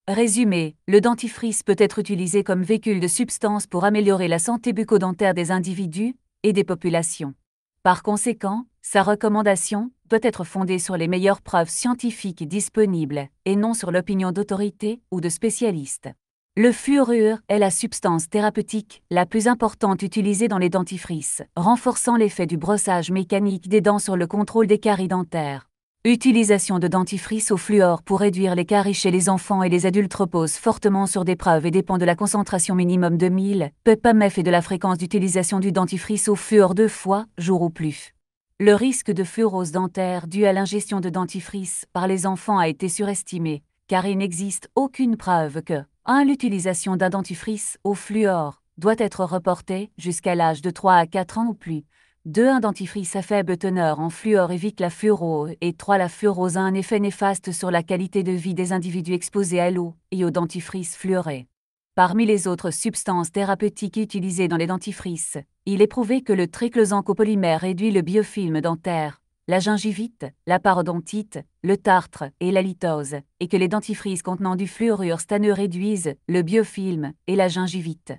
Résumé, le dentifrice peut être utilisé comme véhicule de substance pour améliorer la santé bucco-dentaire des individus et des populations. Par conséquent, sa recommandation doit être fondée sur les meilleures preuves scientifiques disponibles et non sur l'opinion d'autorités ou de spécialistes. Le fluorure est la substance thérapeutique la plus importante utilisée dans les dentifrices, renforçant l'effet du brossage mécanique des dents sur le contrôle des caries dentaires. Utilisation de dentifrice au fluor pour réduire les caries chez les enfants et les adultes repose fortement sur des preuves et dépend de la concentration minimum de 1000 ppmf et de la fréquence d'utilisation du dentifrice au fluor 2 fois, jour ou plus. Le risque de fluorose dentaire dû à l'ingestion de dentifrice par les enfants a été surestimé, car il n'existe aucune preuve que 1. L'utilisation d'un dentifrice au fluor doit être reportée jusqu'à l'âge de 3 à 4 ans ou plus. 2. Un dentifrice à faible teneur en fluor évite la fluorose et 3. La fluorose a un effet néfaste sur la qualité de vie des individus exposés à l'eau et au dentifrice fluoré. Parmi les autres substances thérapeutiques utilisées dans les dentifrices, il est prouvé que le triclosan copolymère réduit le biofilm dentaire, la gingivite, la parodontite, le tartre et la litose, et que les dentifrices contenant du fluorure stanneux réduisent le biofilm et la gingivite.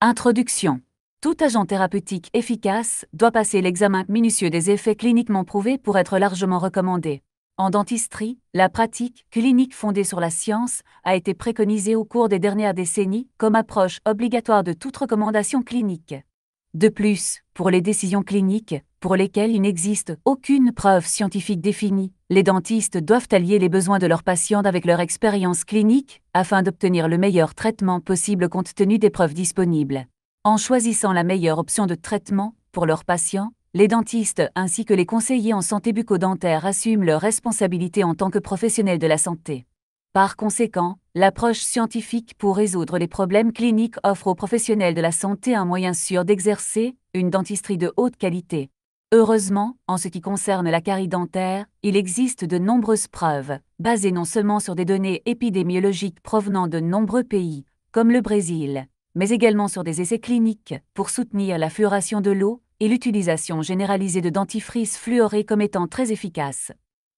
Introduction. Tout agent thérapeutique efficace doit passer l'examen minutieux des effets cliniquement prouvés pour être largement recommandé. En dentisterie, la pratique clinique fondée sur la science a été préconisée au cours des dernières décennies comme approche obligatoire de toute recommandation clinique. De plus, pour les décisions cliniques, pour lesquelles il n'existe aucune preuve scientifique définie, les dentistes doivent allier les besoins de leurs patients avec leur expérience clinique afin d'obtenir le meilleur traitement possible compte tenu des preuves disponibles. En choisissant la meilleure option de traitement pour leurs patients, les dentistes ainsi que les conseillers en santé bucco-dentaire assument leurs responsabilités en tant que professionnels de la santé. Par conséquent, l'approche scientifique pour résoudre les problèmes cliniques offre aux professionnels de la santé un moyen sûr d'exercer une dentisterie de haute qualité. Heureusement, en ce qui concerne la carie dentaire, il existe de nombreuses preuves, basées non seulement sur des données épidémiologiques provenant de nombreux pays, comme le Brésil, mais également sur des essais cliniques pour soutenir la fluoration de l'eau et l'utilisation généralisée de dentifrice fluoré comme étant très efficace.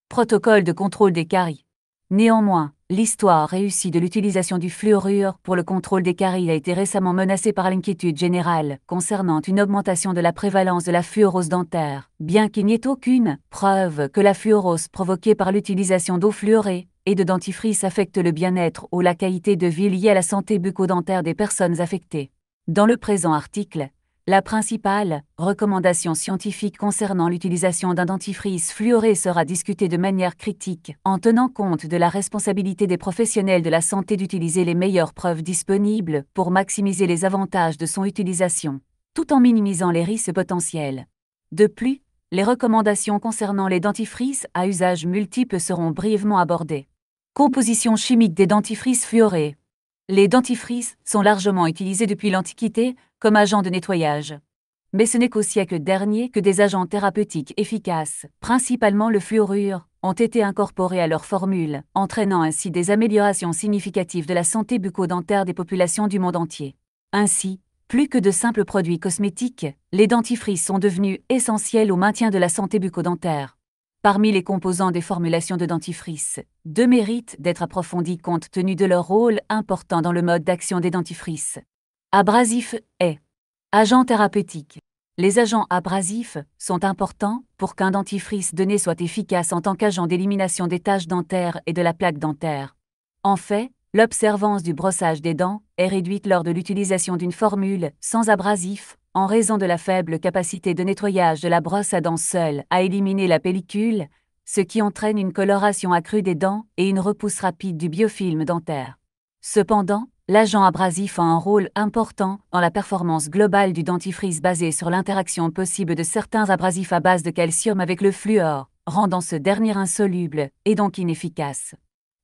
Protocole de contrôle des caries. Néanmoins, l'histoire réussie de l'utilisation du fluorure pour le contrôle des caries a été récemment menacée par l'inquiétude générale concernant une augmentation de la prévalence de la fluorose dentaire, bien qu'il n'y ait aucune preuve que la fluorose provoquée par l'utilisation d'eau fluorée et de dentifrice affecte le bien-être ou la qualité de vie liée à la santé bucco-dentaire des personnes affectées. Dans le présent article, la principale recommandation scientifique concernant l'utilisation d'un dentifrice fluoré sera discutée de manière critique, en tenant compte de la responsabilité des professionnels de la santé d'utiliser les meilleures preuves disponibles pour maximiser les avantages de son utilisation, tout en minimisant les risques potentiels. De plus, les recommandations concernant les dentifrices à usage multiple seront brièvement abordées. Composition chimique des dentifrices fluorés. Les dentifrices sont largement utilisés depuis l'Antiquité comme agents de nettoyage. Mais ce n'est qu'au siècle dernier que des agents thérapeutiques efficaces, principalement le fluorure, ont été incorporés à leur formule, entraînant ainsi des améliorations significatives de la santé bucco-dentaire des populations du monde entier. Ainsi, plus que de simples produits cosmétiques, les dentifrices sont devenus essentiels au maintien de la santé bucco-dentaire. Parmi les composants des formulations de dentifrice, deux méritent d'être approfondis compte tenu de leur rôle important dans le mode d'action des dentifrices. Abrasif et agent thérapeutique. Les agents abrasifs sont importants pour qu'un dentifrice donné soit efficace en tant qu'agent d'élimination des taches dentaires et de la plaque dentaire. En fait, l'observance du brossage des dents est réduite lors de l'utilisation d'une formule sans abrasif, en raison de la faible capacité de nettoyage de la brosse à dents seule à éliminer la pellicule, ce qui entraîne une coloration accrue des dents et une repousse rapide du biofilm dentaire. Cependant, l'agent abrasif a un rôle important dans la performance globale du dentifrice basée sur l'interaction possible de certains abrasifs à base de calcium avec le fluor, rendant ce dernier insoluble et donc inefficace.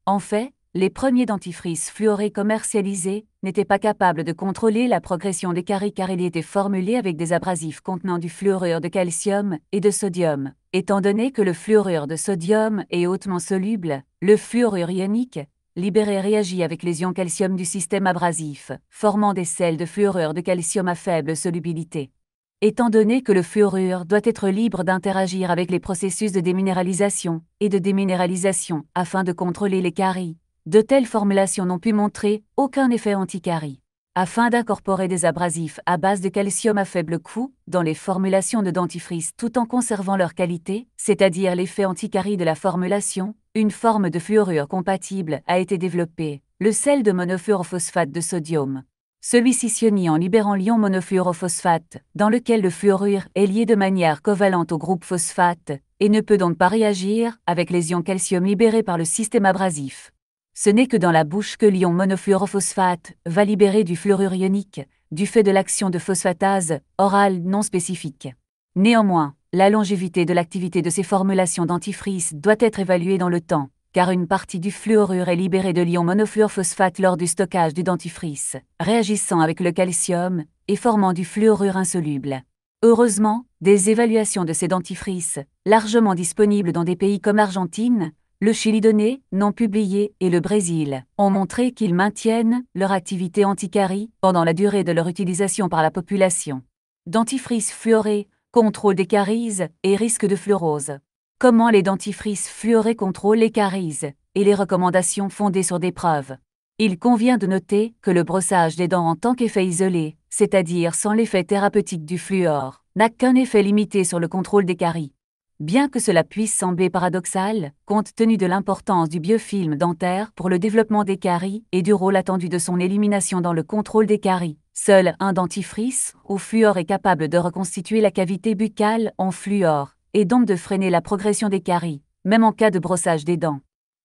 En fait, les premiers dentifrices fluorés commercialisés n'étaient pas capables de contrôler la progression des caries car ils étaient formulés avec des abrasifs contenant du fluorure de calcium et de sodium. Étant donné que le fluorure de sodium est hautement soluble, le fluorure ionique, libéré réagit avec les ions calcium du système abrasif, formant des sels de fluorure de calcium à faible solubilité. Étant donné que le fluorure doit être libre d'interagir avec les processus de déminéralisation et de déminéralisation afin de contrôler les caries, De telles formulations n'ont pu montrer aucun effet anti-carie. Afin d'incorporer des abrasifs à base de calcium à faible coût dans les formulations de dentifrice tout en conservant leur qualité, c'est-à-dire l'effet anti-carie de la formulation, une forme de fluorure compatible a été développée, le sel de monofluorophosphate de sodium. Celui-ci s'ionise en libérant l'ion monofluorophosphate, dans lequel le fluorure est lié de manière covalente au groupe phosphate, et ne peut donc pas réagir avec les ions calcium libérés par le système abrasif. Ce n'est que dans la bouche que l'ion monofluorophosphate va libérer du fluorure ionique, du fait de l'action de phosphatase orale non spécifique. Néanmoins, la longévité de l'activité de ces formulations dentifrice doit être évaluée dans le temps, car une partie du fluorure est libérée de l'ion monofluorophosphate lors du stockage du dentifrice, réagissant avec le calcium et formant du fluorure insoluble. Heureusement, des évaluations de ces dentifrices, largement disponibles dans des pays comme l'Argentine, le Chili donné, non publié, et le Brésil, ont montré qu'ils maintiennent leur activité anti-carie pendant la durée de leur utilisation par la population. Dentifrice fluoré, contrôle des caries et risque de fluorose. Comment les dentifrices fluorés contrôlent les caries et les recommandations fondées sur des preuves. Il convient de noter que le brossage des dents en tant qu'effet isolé, c'est-à-dire sans l'effet thérapeutique du fluor, n'a qu'un effet limité sur le contrôle des caries. Bien que cela puisse sembler paradoxal, compte tenu de l'importance du biofilm dentaire pour le développement des caries et du rôle attendu de son élimination dans le contrôle des caries, seul un dentifrice au fluor est capable de reconstituer la cavité buccale en fluor, et donc de freiner la progression des caries, même en cas de brossage des dents.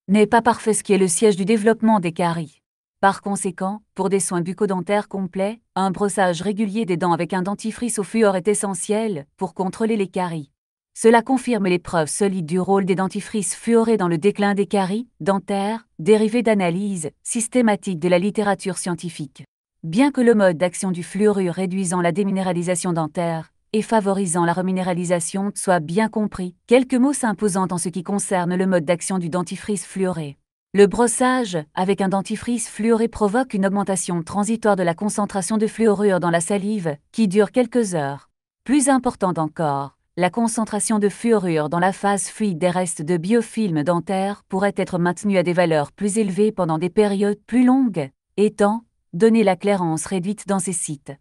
N'est pas parfait ce qui est le siège du développement des caries. Par conséquent, pour des soins bucco-dentaires complets, un brossage régulier des dents avec un dentifrice au fluor est essentiel pour contrôler les caries. Cela confirme les preuves solides du rôle des dentifrices fluorés dans le déclin des caries dentaires, dérivés d'analyses systématiques de la littérature scientifique. Bien que le mode d'action du fluorure réduisant la déminéralisation dentaire et favorisant la reminéralisation soit bien compris, quelques mots s'imposant en ce qui concerne le mode d'action du dentifrice fluoré. Le brossage avec un dentifrice fluoré provoque une augmentation transitoire de la concentration de fluorure dans la salive, qui dure quelques heures. Plus importante encore, la concentration de fluorure dans la phase fluide des restes de biofilm dentaire pourrait être maintenue à des valeurs plus élevées pendant des périodes plus longues, étant donné la clairance réduite dans ces sites.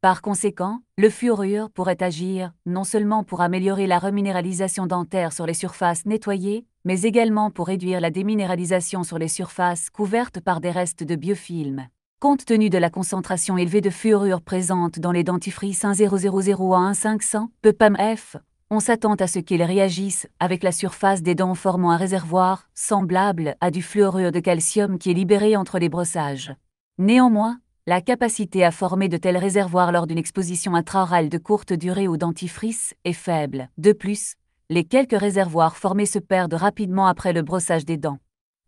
Par conséquent, le fluorure pourrait agir non seulement pour améliorer la reminéralisation dentaire sur les surfaces nettoyées, mais également pour réduire la déminéralisation sur les surfaces couvertes par des restes de biofilm. Compte tenu de la concentration élevée de fluorure présente dans les dentifrices 1000 à 1500 ppmF, on s'attend à ce qu'ils réagissent avec la surface des dents formant un réservoir semblable à du fluorure de calcium qui est libéré entre les brossages. Néanmoins, la capacité à former de tels réservoirs lors d'une exposition intraorale de courte durée au dentifrice est faible. De plus, les quelques réservoirs formés se perdent rapidement après le brossage des dents.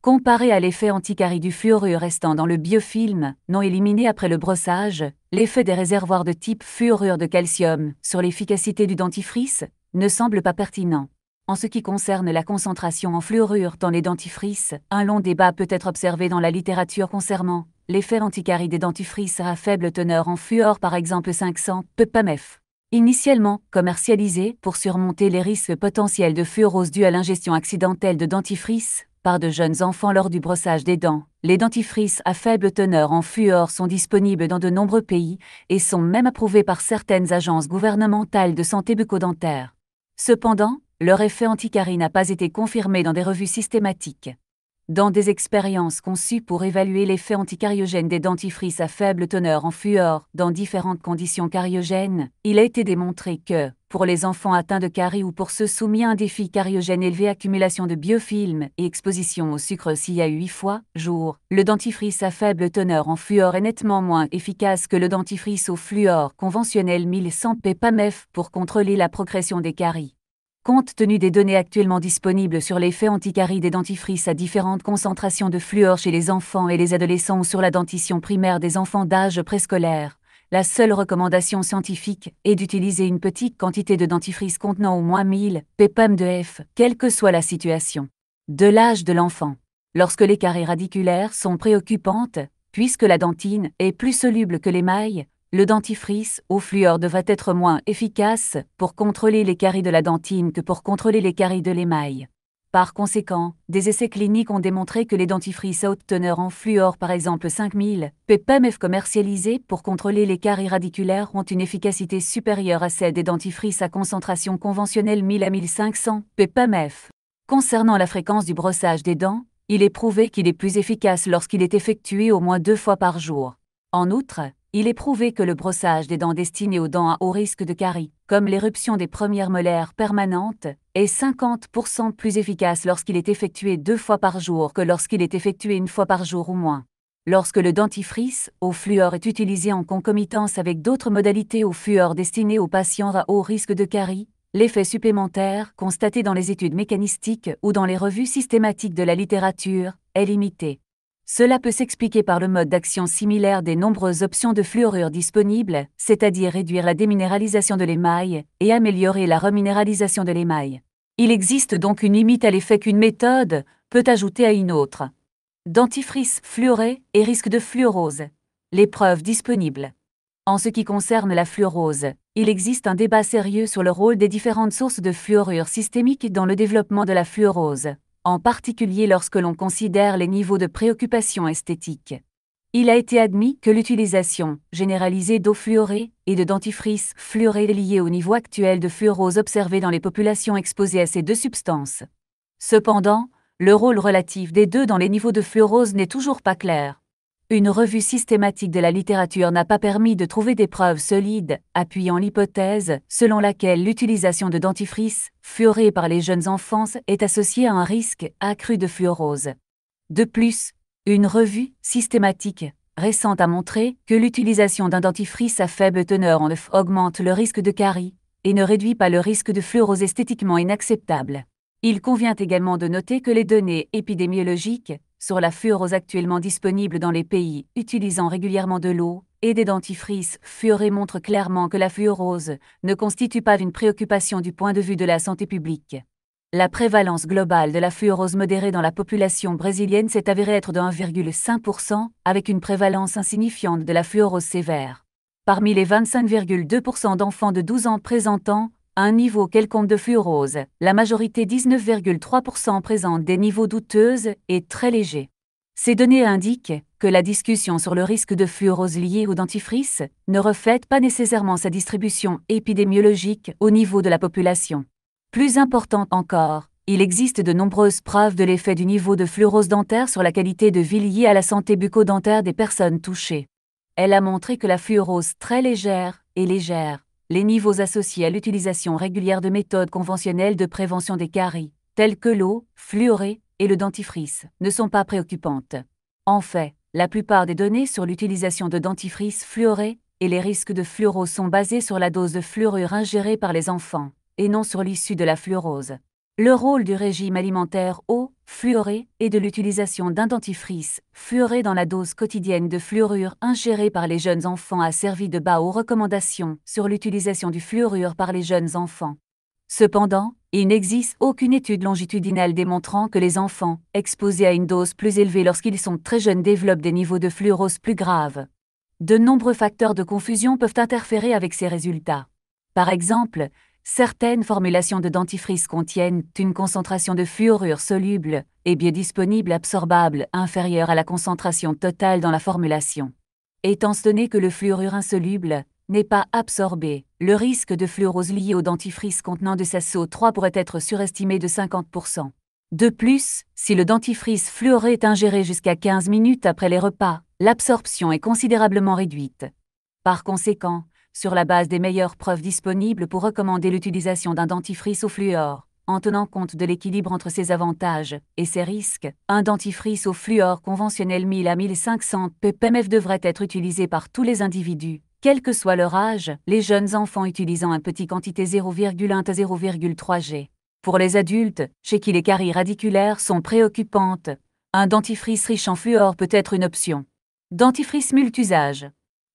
Comparé à l'effet anti-carie du fluorure restant dans le biofilm, non éliminé après le brossage, l'effet des réservoirs de type fluorure de calcium sur l'efficacité du dentifrice ne semble pas pertinent. En ce qui concerne la concentration en fluorure dans les dentifrices, un long débat peut être observé dans la littérature concernant l'effet anti-carie des dentifrices à faible teneur en fluor, par exemple 500 ppmF. Initialement commercialisé pour surmonter les risques potentiels de fluorose dus à l'ingestion accidentelle de dentifrice par de jeunes enfants lors du brossage des dents, les dentifrices à faible teneur en fluor sont disponibles dans de nombreux pays et sont même approuvés par certaines agences gouvernementales de santé bucco-dentaire. Cependant, leur effet anti-carie n'a pas été confirmé dans des revues systématiques. Dans des expériences conçues pour évaluer l'effet anticariogène des dentifrices à faible teneur en fluor dans différentes conditions cariogènes, il a été démontré que, pour les enfants atteints de caries ou pour ceux soumis à un défi cariogène élevé, accumulation de biofilm et exposition au sucre SIA 8 fois jour, le dentifrice à faible teneur en fluor est nettement moins efficace que le dentifrice au fluor conventionnel 1100 ppmF pour contrôler la progression des caries. Compte tenu des données actuellement disponibles sur l'effet anti-carie des dentifrices à différentes concentrations de fluor chez les enfants et les adolescents ou sur la dentition primaire des enfants d'âge préscolaire, la seule recommandation scientifique est d'utiliser une petite quantité de dentifrice contenant au moins 1000 ppm de F, quelle que soit la situation de l'âge de l'enfant. Lorsque les caries radiculaires sont préoccupantes, puisque la dentine est plus soluble que l'émail, le dentifrice au fluor devrait être moins efficace pour contrôler les caries de la dentine que pour contrôler les caries de l'émail. Par conséquent, des essais cliniques ont démontré que les dentifrices à haute teneur en fluor, par exemple 5000 ppmF commercialisés pour contrôler les caries radiculaires, ont une efficacité supérieure à celle des dentifrices à concentration conventionnelle 1000 à 1500 ppmF. Concernant la fréquence du brossage des dents, il est prouvé qu'il est plus efficace lorsqu'il est effectué au moins 2 fois par jour. En outre, il est prouvé que le brossage des dents destinées aux dents à haut risque de caries, comme l'éruption des premières molaires permanentes, est 50% plus efficace lorsqu'il est effectué 2 fois par jour que lorsqu'il est effectué 1 fois par jour ou moins. Lorsque le dentifrice au fluor est utilisé en concomitance avec d'autres modalités au fluor destinées aux patients à haut risque de caries, l'effet supplémentaire, constaté dans les études mécanistiques ou dans les revues systématiques de la littérature, est limité. Cela peut s'expliquer par le mode d'action similaire des nombreuses options de fluorure disponibles, c'est-à-dire réduire la déminéralisation de l'émail et améliorer la reminéralisation de l'émail. Il existe donc une limite à l'effet qu'une méthode peut ajouter à une autre. Dentifrice fluoré et risque de fluorose. Les preuves disponibles. En ce qui concerne la fluorose, il existe un débat sérieux sur le rôle des différentes sources de fluorure systémique dans le développement de la fluorose, en particulier lorsque l'on considère les niveaux de préoccupation esthétique. Il a été admis que l'utilisation généralisée d'eau fluorée et de dentifrice fluoré est liée au niveau actuel de fluorose observé dans les populations exposées à ces deux substances. Cependant, le rôle relatif des deux dans les niveaux de fluorose n'est toujours pas clair. Une revue systématique de la littérature n'a pas permis de trouver des preuves solides appuyant l'hypothèse selon laquelle l'utilisation de dentifrice fluoré par les jeunes enfants est associée à un risque accru de fluorose. De plus, une revue systématique récente a montré que l'utilisation d'un dentifrice à faible teneur en œuf augmente le risque de caries et ne réduit pas le risque de fluorose esthétiquement inacceptable. Il convient également de noter que les données épidémiologiques sur la fluorose actuellement disponibles dans les pays utilisant régulièrement de l'eau et des dentifrices fluorés montrent clairement que la fluorose ne constitue pas une préoccupation du point de vue de la santé publique. La prévalence globale de la fluorose modérée dans la population brésilienne s'est avérée être de 1,5%, avec une prévalence insignifiante de la fluorose sévère. Parmi les 25,2% d'enfants de 12 ans présentant un niveau quelconque de fluorose, la majorité 19,3% présente des niveaux douteux et très légers. Ces données indiquent que la discussion sur le risque de fluorose lié au dentifrice ne reflète pas nécessairement sa distribution épidémiologique au niveau de la population. Plus important encore, il existe de nombreuses preuves de l'effet du niveau de fluorose dentaire sur la qualité de vie liée à la santé bucco-dentaire des personnes touchées. Elle a montré que la fluorose très légère et légère, les niveaux associés à l'utilisation régulière de méthodes conventionnelles de prévention des caries, telles que l'eau fluorée et le dentifrice, ne sont pas préoccupantes. En fait, la plupart des données sur l'utilisation de dentifrice fluoré et les risques de fluorose sont basées sur la dose de fluorure ingérée par les enfants, et non sur l'issue de la fluorose. Le rôle du régime alimentaire eau fluorée et de l'utilisation d'un dentifrice fluoré dans la dose quotidienne de fluorure ingérée par les jeunes enfants a servi de base aux recommandations sur l'utilisation du fluorure par les jeunes enfants. Cependant, il n'existe aucune étude longitudinale démontrant que les enfants exposés à une dose plus élevée lorsqu'ils sont très jeunes développent des niveaux de fluorose plus graves. De nombreux facteurs de confusion peuvent interférer avec ces résultats. Par exemple, certaines formulations de dentifrice contiennent une concentration de fluorure soluble et biodisponible absorbable inférieure à la concentration totale dans la formulation. Étant donné que le fluorure insoluble n'est pas absorbé, le risque de fluorose lié au dentifrice contenant de sa SO3 pourrait être surestimé de 50%. De plus, si le dentifrice fluoré est ingéré jusqu'à 15 minutes après les repas, l'absorption est considérablement réduite. Par conséquent, sur la base des meilleures preuves disponibles pour recommander l'utilisation d'un dentifrice au fluor, en tenant compte de l'équilibre entre ses avantages et ses risques, un dentifrice au fluor conventionnel 1000 à 1500 ppmF devrait être utilisé par tous les individus, quel que soit leur âge, les jeunes enfants utilisant un petit quantité 0,1 à 0,3 g. Pour les adultes, chez qui les caries radiculaires sont préoccupantes, un dentifrice riche en fluor peut être une option. Dentifrice multusage.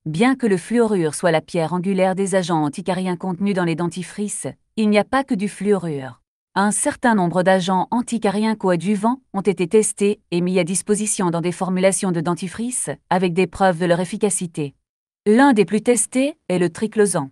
Bien que le fluorure soit la pierre angulaire des agents anticariens contenus dans les dentifrices, il n'y a pas que du fluorure. Un certain nombre d'agents anticariens coadjuvants ont été testés et mis à disposition dans des formulations de dentifrice avec des preuves de leur efficacité. L'un des plus testés est le triclosan.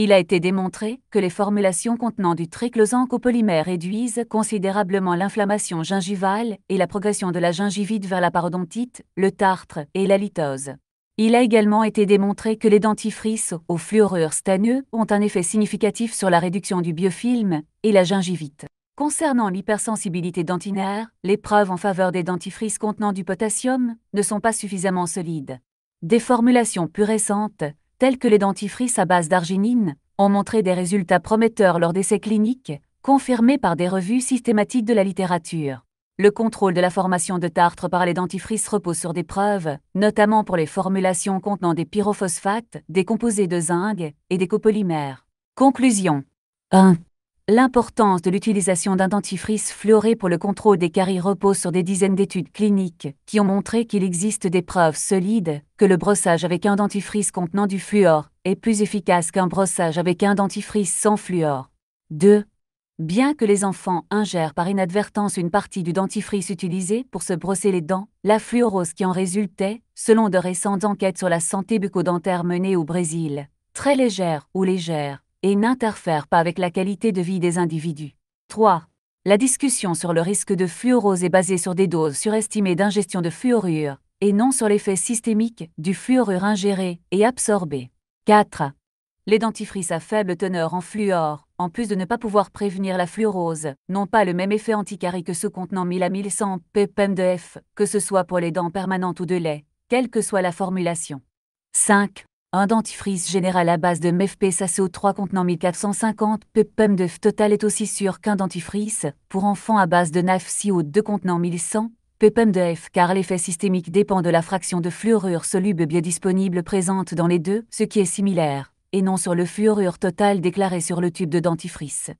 Il a été démontré que les formulations contenant du triclosan copolymère réduisent considérablement l'inflammation gingivale et la progression de la gingivite vers la parodontite, le tartre et la litose. Il a également été démontré que les dentifrices au fluorure stanneux ont un effet significatif sur la réduction du biofilm et la gingivite. Concernant l'hypersensibilité dentinaire, les preuves en faveur des dentifrices contenant du potassium ne sont pas suffisamment solides. Des formulations plus récentes, telles que les dentifrices à base d'arginine, ont montré des résultats prometteurs lors d'essais cliniques, confirmés par des revues systématiques de la littérature. Le contrôle de la formation de tartre par les dentifrices repose sur des preuves, notamment pour les formulations contenant des pyrophosphates, des composés de zinc et des copolymères. Conclusion 1. L'importance de l'utilisation d'un dentifrice fluoré pour le contrôle des caries repose sur des dizaines d'études cliniques qui ont montré qu'il existe des preuves solides que le brossage avec un dentifrice contenant du fluor est plus efficace qu'un brossage avec un dentifrice sans fluor. 2. Bien que les enfants ingèrent par inadvertance une partie du dentifrice utilisé pour se brosser les dents, la fluorose qui en résultait, selon de récentes enquêtes sur la santé bucco-dentaire menées au Brésil, très légère ou légère, et n'interfère pas avec la qualité de vie des individus. 3. La discussion sur le risque de fluorose est basée sur des doses surestimées d'ingestion de fluorure, et non sur l'effet systémique du fluorure ingéré et absorbé. 4. Les dentifrices à faible teneur en fluor, en plus de ne pas pouvoir prévenir la fluorose, n'ont pas le même effet anticarie que ceux contenant 1000 à 1100 ppm de F, que ce soit pour les dents permanentes ou de lait, quelle que soit la formulation. 5. Un dentifrice général à base de MEFP SACO3 contenant 1450 ppm de F total est aussi sûr qu'un dentifrice pour enfants à base de NaFCO2 contenant 1100 ppm de F car l'effet systémique dépend de la fraction de fluorure soluble biodisponible présente dans les deux, ce qui est similaire, et non sur le fluorure total déclaré sur le tube de dentifrice.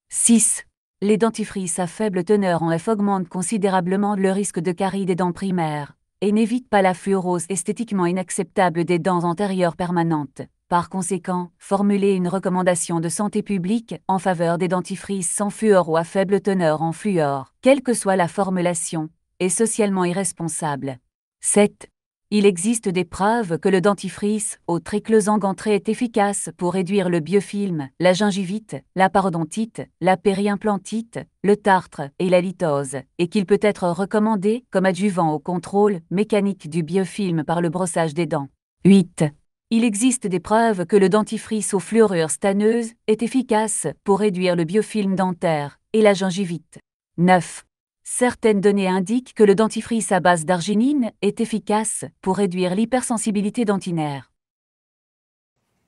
6. Les dentifrices à faible teneur en F augmentent considérablement le risque de carie des dents primaires, et n'évite pas la fluorose esthétiquement inacceptable des dents antérieures permanentes. Par conséquent, formuler une recommandation de santé publique en faveur des dentifrices sans fluor ou à faible teneur en fluor, quelle que soit la formulation, est socialement irresponsable. 7. Il existe des preuves que le dentifrice au triclosan gantré est efficace pour réduire le biofilm, la gingivite, la parodontite, la périimplantite, le tartre et la litose, et qu'il peut être recommandé comme adjuvant au contrôle mécanique du biofilm par le brossage des dents. 8. Il existe des preuves que le dentifrice aux fluorures stanneuses est efficace pour réduire le biofilm dentaire et la gingivite. 9. Certaines données indiquent que le dentifrice à base d'arginine est efficace pour réduire l'hypersensibilité dentinaire.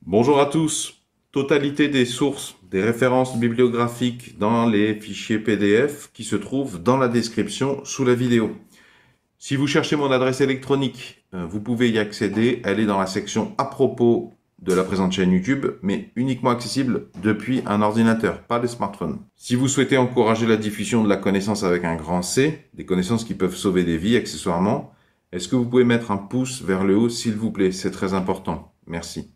Bonjour à tous. Totalité des sources, des références bibliographiques dans les fichiers PDF qui se trouvent dans la description sous la vidéo. Si vous cherchez mon adresse électronique, vous pouvez y accéder. Elle est dans la section à propos de la présente chaîne YouTube, mais uniquement accessible depuis un ordinateur, pas des smartphones. Si vous souhaitez encourager la diffusion de la connaissance avec un grand C, des connaissances qui peuvent sauver des vies accessoirement, est-ce que vous pouvez mettre un pouce vers le haut s'il vous plaît? C'est très important. Merci.